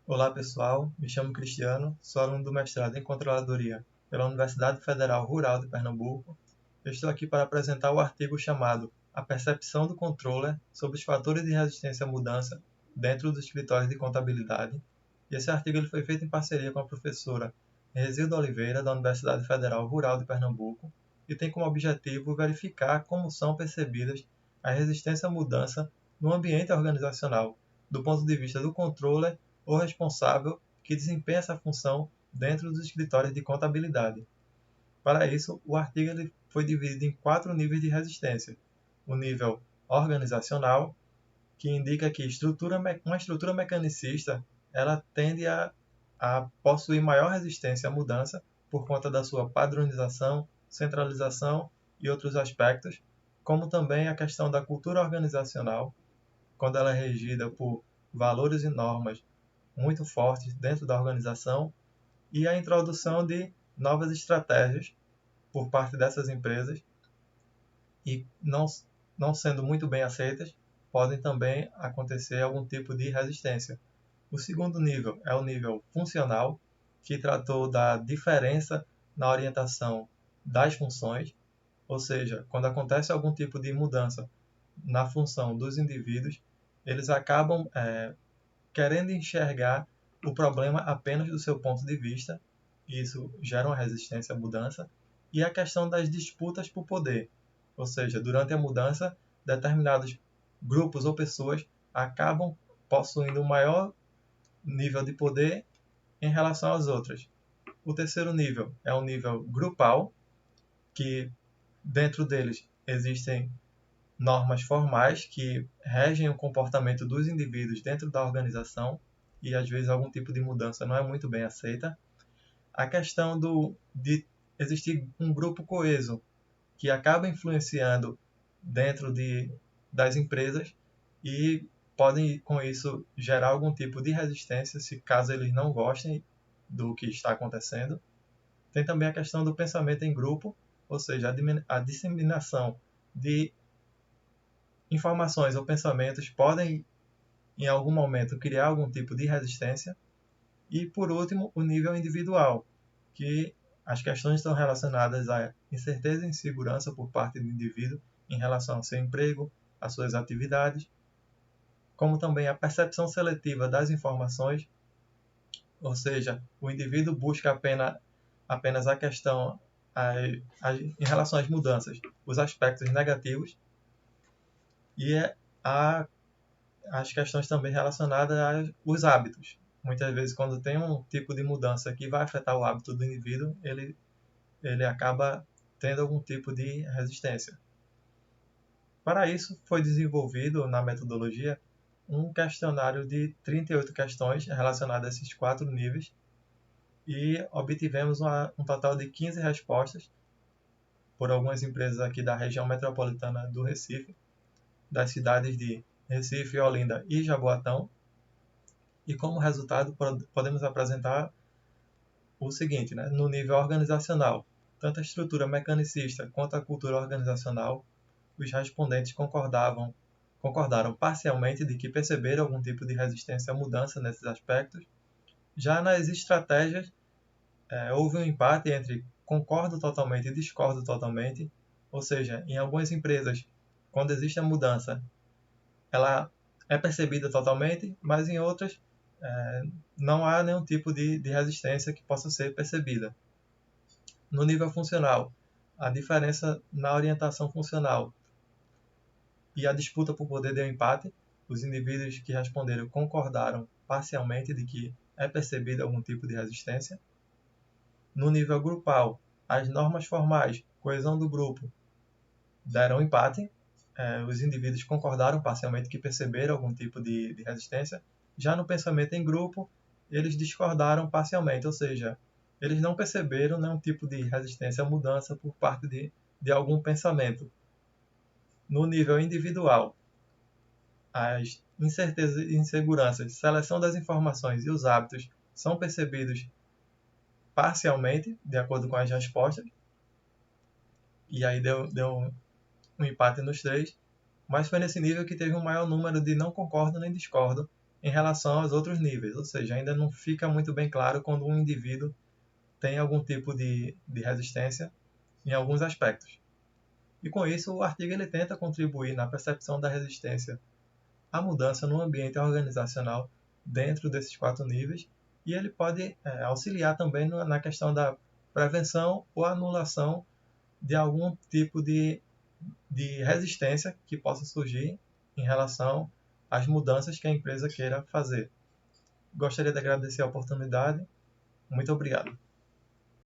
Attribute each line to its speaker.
Speaker 1: Olá pessoal, me chamo Cristiano, sou aluno do mestrado em Controladoria pela Universidade Federal Rural de Pernambuco. Eu estou aqui para apresentar o artigo chamado A Percepção do Controller sobre os fatores de resistência à mudança dentro dos escritórios de contabilidade. E esse artigo ele foi feito em parceria com a professora Resilda Oliveira, da Universidade Federal Rural de Pernambuco, e tem como objetivo verificar como são percebidas a resistência à mudança no ambiente organizacional, do ponto de vista do controller ou responsável que desempenha essa função dentro dos escritórios de contabilidade. Para isso, o artigo ele foi dividido em 4 níveis de resistência. O nível organizacional, que indica que uma estrutura mecanicista ela tende a possuir maior resistência à mudança por conta da sua padronização, centralização e outros aspectos, como também a questão da cultura organizacional, quando ela é regida por valores e normas muito fortes dentro da organização, e a introdução de novas estratégias por parte dessas empresas e não sendo muito bem aceitas, podem também acontecer algum tipo de resistência. O segundo nível é o nível funcional, que tratou da diferença na orientação das funções, ou seja, quando acontece algum tipo de mudança na função dos indivíduos, eles acabam querendo enxergar o problema apenas do seu ponto de vista, e isso gera uma resistência à mudança, e a questão das disputas por poder, ou seja, durante a mudança, determinados grupos ou pessoas acabam possuindo um maior nível de poder em relação às outras. O terceiro nível é o nível grupal, que dentro deles existem normas formais que regem o comportamento dos indivíduos dentro da organização e às vezes algum tipo de mudança não é muito bem aceita. A questão de existir um grupo coeso que acaba influenciando dentro das empresas e podem com isso gerar algum tipo de resistência se caso eles não gostem do que está acontecendo. Tem também a questão do pensamento em grupo, ou seja, a disseminação de informações ou pensamentos podem, em algum momento, criar algum tipo de resistência. E, por último, o nível individual, que as questões estão relacionadas à incerteza e insegurança por parte do indivíduo em relação ao seu emprego, às suas atividades, como também a percepção seletiva das informações, ou seja, o indivíduo busca apenas a questão em relação às mudanças, os aspectos negativos, e as questões também relacionadas aos hábitos. Muitas vezes, quando tem um tipo de mudança que vai afetar o hábito do indivíduo, ele acaba tendo algum tipo de resistência. Para isso, foi desenvolvido na metodologia um questionário de 38 questões relacionadas a esses 4 níveis e obtivemos um total de 15 respostas por algumas empresas aqui da região metropolitana do Recife, das cidades de Recife, Olinda e Jaboatão. E como resultado, podemos apresentar o seguinte, né? No nível organizacional, tanto a estrutura mecanicista quanto a cultura organizacional, os respondentes concordaram parcialmente de que perceberam algum tipo de resistência à mudança nesses aspectos. Já nas estratégias, houve um empate entre concordo totalmente e discordo totalmente, ou seja, em algumas empresas, quando existe a mudança, ela é percebida totalmente, mas em outras não há nenhum tipo de resistência que possa ser percebida. No nível funcional, a diferença na orientação funcional e a disputa por poder deu empate. Os indivíduos que responderam concordaram parcialmente de que é percebida algum tipo de resistência. No nível grupal, as normas formais, coesão do grupo, deram empate. Os indivíduos concordaram parcialmente que perceberam algum tipo de resistência. Já no pensamento em grupo, eles discordaram parcialmente, ou seja, eles não perceberam nenhum tipo de resistência à mudança por parte de algum pensamento. No nível individual, as incertezas e inseguranças, seleção das informações e os hábitos são percebidos parcialmente, de acordo com as respostas, e aí deu um empate nos três, mas foi nesse nível que teve um maior número de não concordo nem discordo, em relação aos outros níveis, ou seja, ainda não fica muito bem claro quando um indivíduo tem algum tipo de resistência em alguns aspectos. E com isso, o artigo ele tenta contribuir na percepção da resistência à mudança no ambiente organizacional dentro desses 4 níveis, e ele pode auxiliar também na questão da prevenção ou anulação de algum tipo de resistência que possa surgir em relação às mudanças que a empresa queira fazer. Gostaria de agradecer a oportunidade. Muito obrigado.